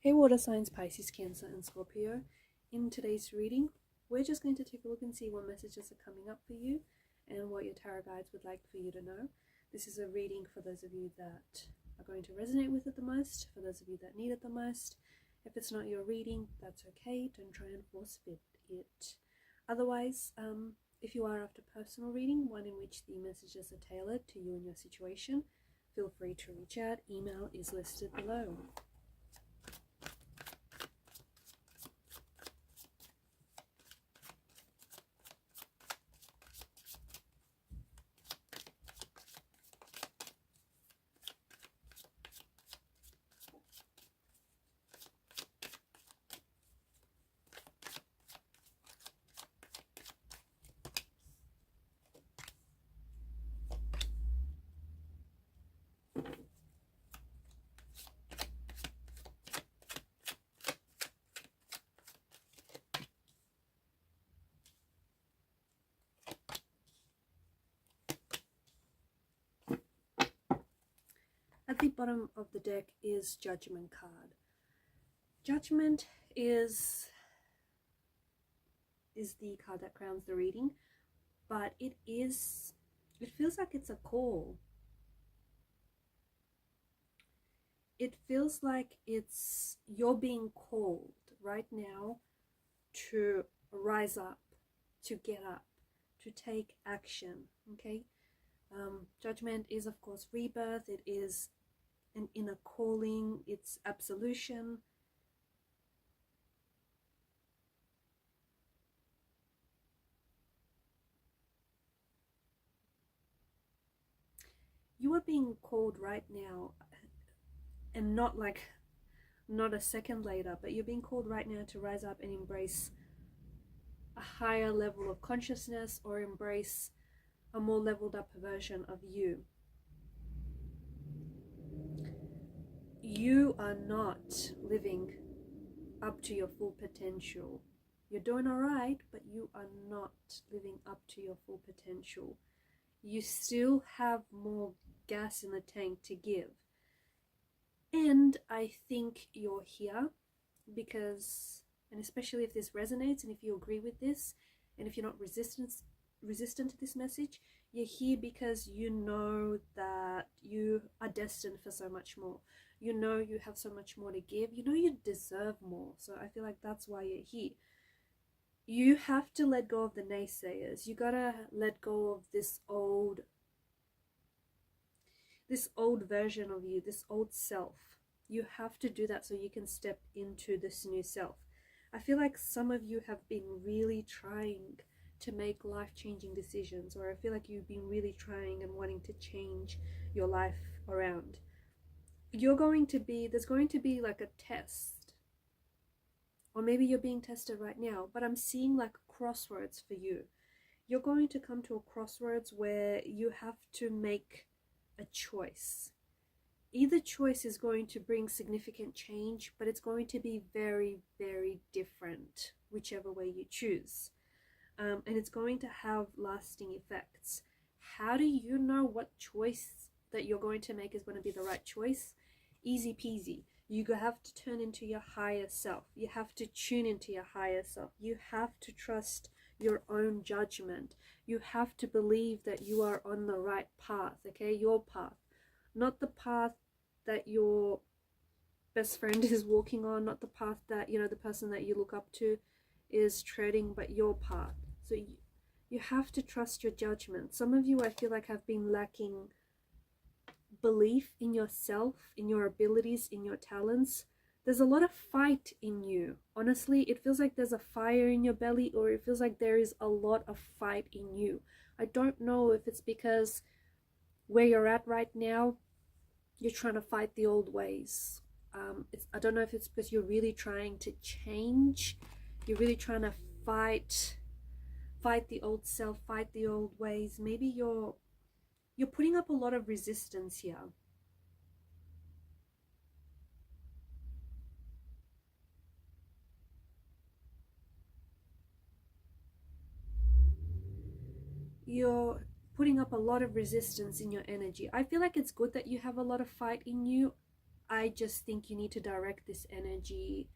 Hey water signs, Pisces, Cancer and Scorpio. In today's reading, we're just going to take a look and see what messages are coming up for you and what your tarot guides would like for you to know. This is a reading for those of you that are going to resonate with it the most, for those of you that need it the most. If it's not your reading, that's okay. Don't try and force fit it. Otherwise, if you are after personal reading, one in which the messages are tailored to you and your situation, feel free to reach out. Email is listed below. At the bottom of the deck is Judgment card. Judgment is the card that crowns the reading, but it feels like it's a call. It feels like you're being called right now to rise up, to get up, to take action, okay? Judgment is, of course, rebirth. It is an inner calling. It's absolution. You are being called right now, and not a second later, but you're being called right now to rise up and embrace a higher level of consciousness, or embrace a more leveled up version of you. You are not living up to your full potential. You're doing all right, but you are not living up to your full potential. You still have more gas in the tank to give. And I think you're here because, and especially if this resonates and if you agree with this, and if you're not resistant to this message, you're here because you know that you are destined for so much more. You know you have so much more to give. You know you deserve more. So I feel like that's why you're here. You have to let go of the naysayers. You gotta let go of this old version of you, this old self. You have to do that so you can step into this new self. I feel like some of you have been really trying to make life-changing decisions, or I feel like you've been really trying and wanting to change your life around. There's going to be like a test, or maybe you're being tested right now, but I'm seeing like a crossroads for you. You're going to come to a crossroads where you have to make a choice. Either choice is going to bring significant change, but it's going to be very, very different, whichever way you choose. And it's going to have lasting effects. How do you know what choice that you're going to make is going to be the right choice? Easy peasy. You have to turn into your higher self. You have to tune into your higher self. You have to trust your own judgment. You have to believe that you are on the right path, okay? Your path. Not the path that your best friend is walking on, not the path that, you know, the person that you look up to is treading, but your path. So you have to trust your judgment. Some of you, I feel like, have been lacking belief in yourself, in your abilities, in your talents. There's a lot of fight in you. Honestly, it feels like there's a fire in your belly, or it feels like there is a lot of fight in you. I don't know if it's because where you're at right now, you're trying to fight the old ways. I don't know if it's because you're really trying to change. You're really trying to fight the old self, fight the old ways. Maybe you're putting up a lot of resistance here. You're putting up a lot of resistance in your energy. I feel like it's good that you have a lot of fight in you. I just think you need to direct this energy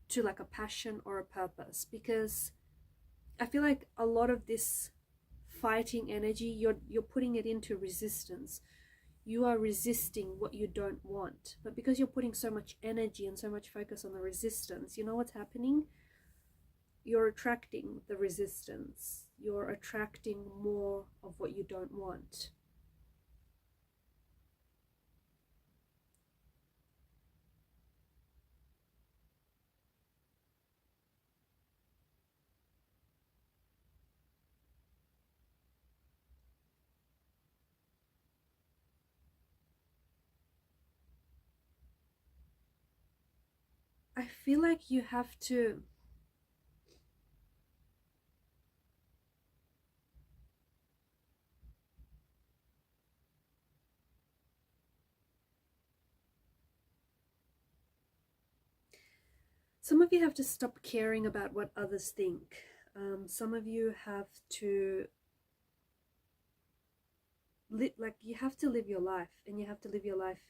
to like a passion or a purpose, because I feel like a lot of this fighting energy, you're putting it into resistance. You are resisting what you don't want, but because you're putting so much energy and so much focus on the resistance, you know what's happening? You're attracting the resistance. You're attracting more of what you don't want. I feel like you have to, some of you have to stop caring about what others think. Some of you have to live, like, you have to live your life, and you have to live your life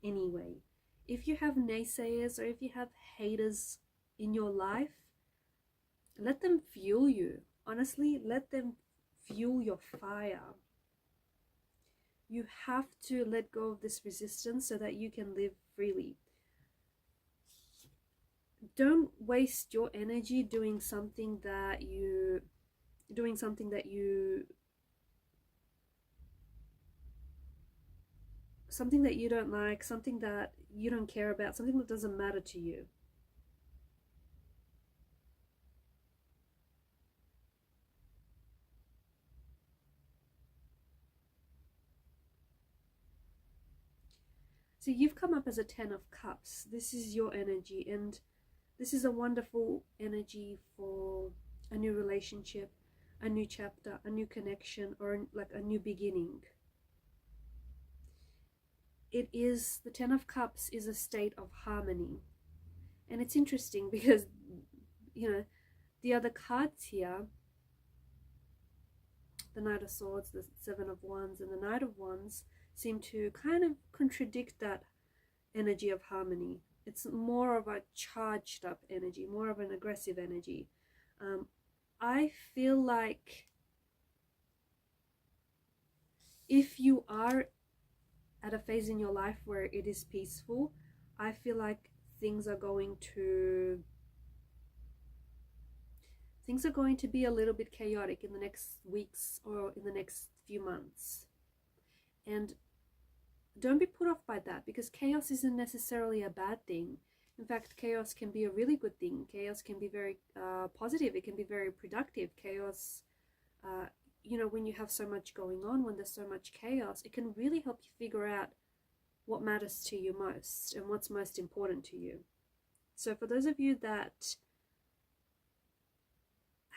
anyway. If you have naysayers or if you have haters in your life, let them fuel you. Honestly, let them fuel your fire. You have to let go of this resistance so that you can live freely. Don't waste your energy doing something that you something that you don't like, something that you don't care about, something that doesn't matter to you. So you've come up as a 10 of Cups. This is your energy, and this is a wonderful energy for a new relationship, a new chapter, a new connection, or like a new beginning. It is, the 10 of Cups is a state of harmony. And it's interesting because, you know, the other cards here, the Knight of Swords, the Seven of Wands, and the Knight of Wands, seem to kind of contradict that energy of harmony. It's more of a charged up energy, more of an aggressive energy. I feel like if you are at a phase in your life where it is peaceful, I feel like things are going to be a little bit chaotic in the next weeks or in the next few months. And don't be put off by that, because chaos isn't necessarily a bad thing. In fact, chaos can be a really good thing. Chaos can be very positive. It can be very productive. Chaos, you know, when you have so much going on, when there's so much chaos, it can really help you figure out what matters to you most and what's most important to you. So for those of you that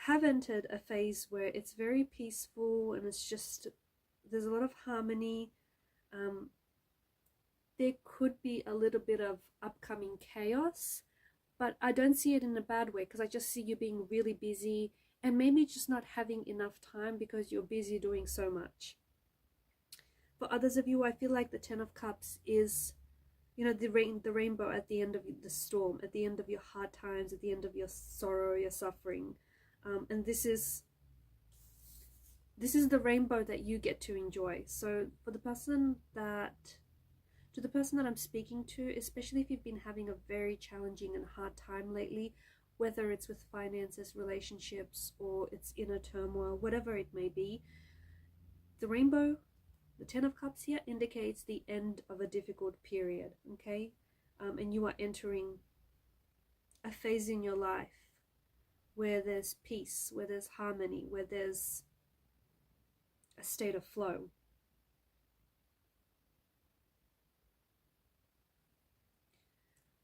have entered a phase where it's very peaceful and it's just, there's a lot of harmony, there could be a little bit of upcoming chaos, but I don't see it in a bad way, because I just see you being really busy and maybe just not having enough time because you're busy doing so much. For others of you, I feel like the 10 of Cups is, you know, the rainbow at the end of the storm, at the end of your hard times, at the end of your sorrow, your suffering. And this is the rainbow that you get to enjoy. So for the person that I'm speaking to, especially if you've been having a very challenging and hard time lately, whether it's with finances, relationships, or it's inner turmoil, whatever it may be, the rainbow, the 10 of Cups here, indicates the end of a difficult period, okay? And you are entering a phase in your life where there's peace, where there's harmony, where there's a state of flow.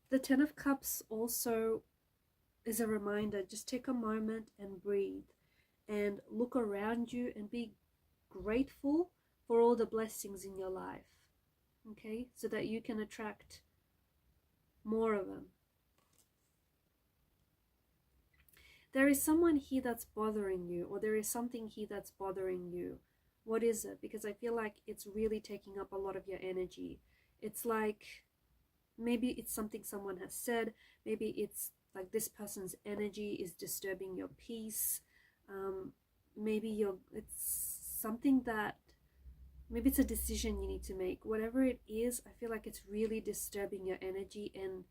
The 10 of Cups also is a reminder, just take a moment and breathe and look around you and be grateful for all the blessings in your life, okay? So that you can attract more of them. There is someone here that's bothering you, or there is something here that's bothering you. What is it? Because I feel like it's really taking up a lot of your energy. It's like maybe it's something someone has said, maybe it's like this person's energy is disturbing your peace. Maybe it's something that, maybe it's a decision you need to make. Whatever it is, I feel like it's really disturbing your energy, and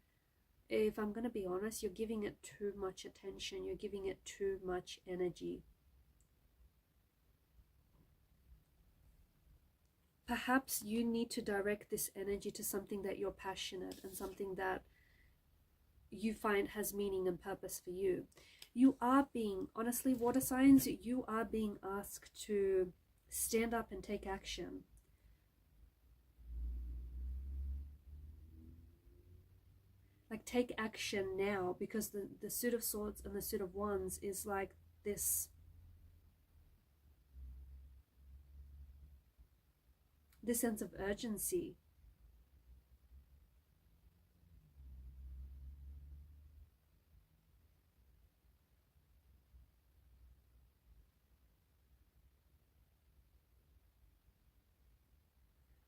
if I'm going to be honest, you're giving it too much attention, you're giving it too much energy. Perhaps you need to direct this energy to something that you're passionate and something that you find has meaning and purpose for you. You are being, honestly, water signs, you are being asked to stand up and take action. Like, take action now, because the Suit of Swords and the Suit of Wands is like this sense of urgency.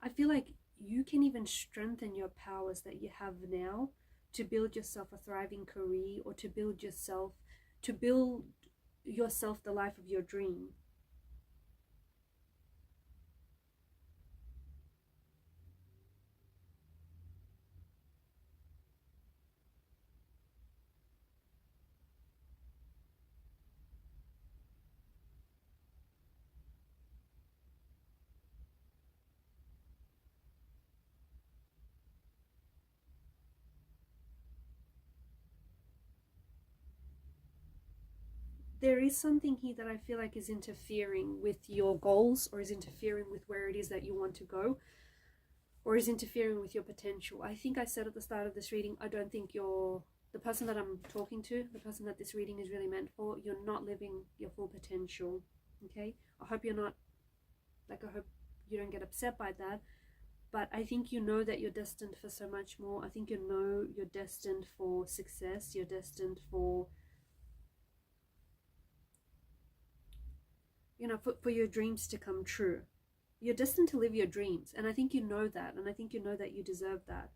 I feel like you can even strengthen your powers that you have now to build yourself a thriving career, or to build yourself the life of your dream. There is something here that I feel like is interfering with your goals, or is interfering with where it is that you want to go, or is interfering with your potential. I think I said at the start of this reading, I don't think the person that I'm talking to, the person that this reading is really meant for, you're not living your full potential. Okay? I hope you're not, I hope you don't get upset by that. But I think you know that you're destined for so much more. I think you know you're destined for success. You're destined for, for your dreams to come true. You're destined to live your dreams. And I think you know that. And I think you know that you deserve that.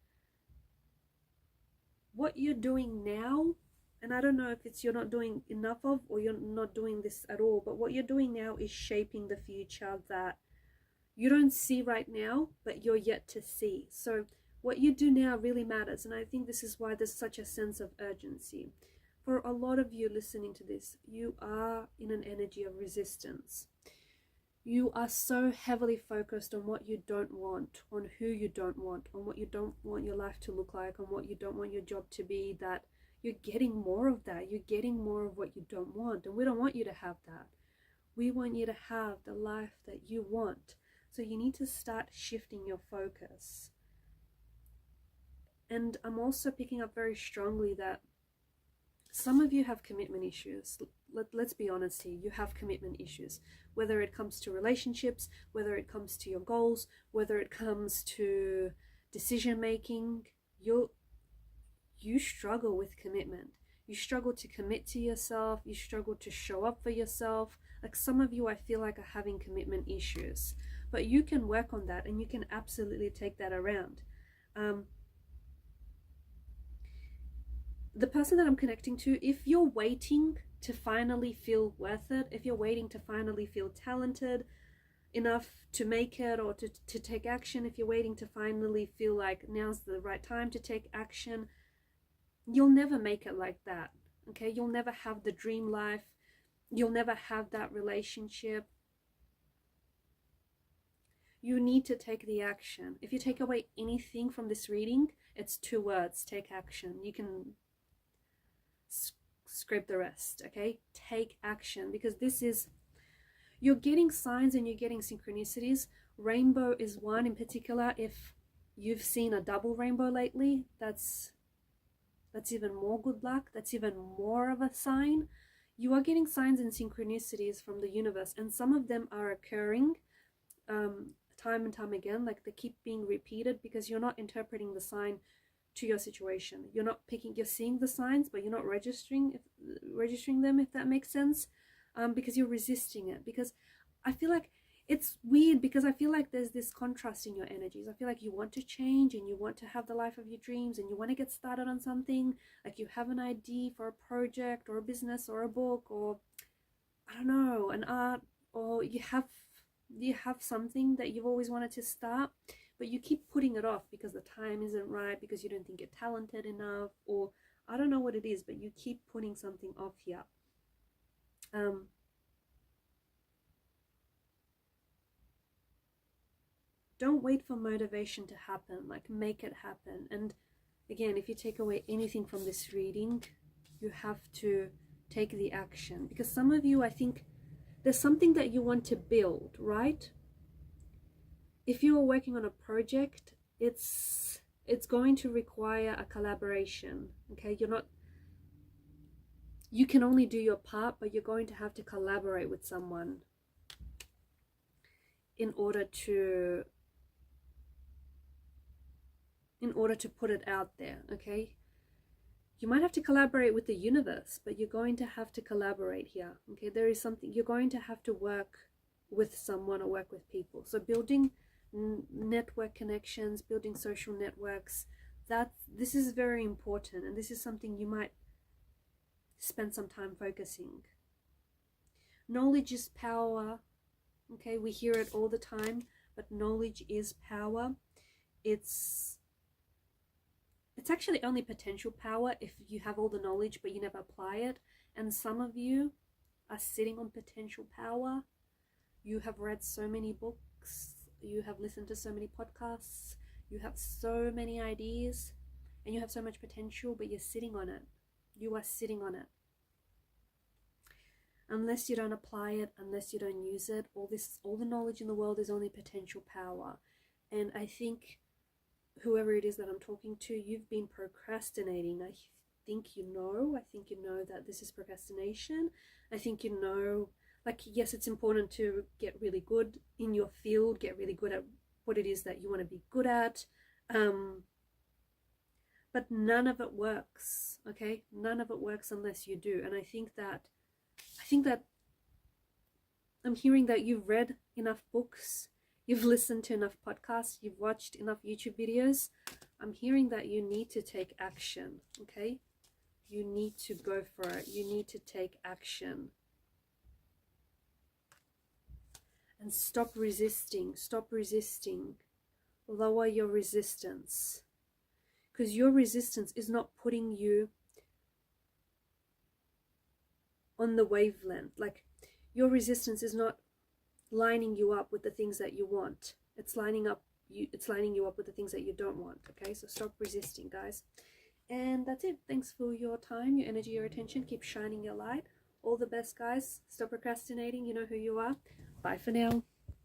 What you're doing now, and I don't know if it's you're not doing enough of, or you're not doing this at all, but what you're doing now is shaping the future that you don't see right now, but you're yet to see. So what you do now really matters. And I think this is why there's such a sense of urgency. For a lot of you listening to this, you are in an energy of resistance. You are so heavily focused on what you don't want, on who you don't want, on what you don't want your life to look like, on what you don't want your job to be, that you're getting more of that. You're getting more of what you don't want. And we don't want you to have that. We want you to have the life that you want. So you need to start shifting your focus. And I'm also picking up very strongly that some of you have commitment issues. Let's be honest here. You have commitment issues. Whether it comes to relationships, whether it comes to your goals, whether it comes to decision making, you struggle with commitment. You struggle to commit to yourself. You struggle to show up for yourself. Like, some of you, I feel like, are having commitment issues. But you can work on that, and you can absolutely take that around. The person that I'm connecting to, if you're waiting to finally feel worth it, if you're waiting to finally feel talented enough to make it, or to take action, if you're waiting to finally feel like now's the right time to take action, you'll never make it like that. Okay? You'll never have the dream life. You'll never have that relationship. You need to take the action. If you take away anything from this reading, it's 2 words: take action. You can scrape the rest. Okay? Take action, because this is, you're getting signs and you're getting synchronicities. Rainbow is one in particular. If you've seen a double rainbow lately, that's even more good luck. That's even more of a sign. You are getting signs and synchronicities from the universe, and some of them are occurring time and time again. Like, they keep being repeated, because you're not interpreting the sign to your situation. You're not you're seeing the signs, but you're not registering them, if that makes sense. Because you're resisting it. Because I feel like it's weird because I feel like there's this contrast in your energies. I feel like you want to change and you want to have the life of your dreams and you want to get started on something. Like you have an idea for a project or a business or a book or, I don't know, an art, or you have something that you've always wanted to start, but you keep putting it off because the time isn't right, because you don't think you're talented enough, or I don't know what it is, but you keep putting something off here. Don't wait for motivation to happen, like make it happen. And again, if you take away anything from this reading, you have to take the action, because some of you, I think there's something that you want to build, right? If you are working on a project, it's going to require a collaboration. Okay, you can only do your part, but you're going to have to collaborate with someone in order to put it out there. Okay, you might have to collaborate with the universe, but you're going to have to collaborate here. Okay, there is something, you're going to have to work with someone or work with people. So building network connections, building social networks, this is very important, and this is something you might spend some time focusing. Knowledge is power. Okay, we hear it all the time, but knowledge is power. It's actually only potential power if you have all the knowledge but you never apply it. And some of you are sitting on potential power. You have read so many books, you have listened to so many podcasts, you have so many ideas, and you have so much potential, but you're sitting on it. You are sitting on it. Unless you don't apply it, unless you don't use it, all the knowledge in the world is only potential power. And I think whoever it is that I'm talking to, you've been procrastinating. I think you know that this is procrastination. I think you know, like, yes, it's important to get really good in your field, get really good at what it is that you want to be good at, but none of it works. Okay, none of it works unless you do. And I think that I'm hearing that you've read enough books, you've listened to enough podcasts, you've watched enough YouTube videos. I'm hearing that you need to take action. Okay, you need to go for it. You need to take action. And stop resisting. Stop resisting. Lower your resistance. Because your resistance is not putting you on the wavelength. Like, your resistance is not lining you up with the things that you want. It's lining you up with the things that you don't want. Okay, so stop resisting, guys. And that's it. Thanks for your time, your energy, your attention. Keep shining your light. All the best, guys. Stop procrastinating. You know who you are. Bye for now.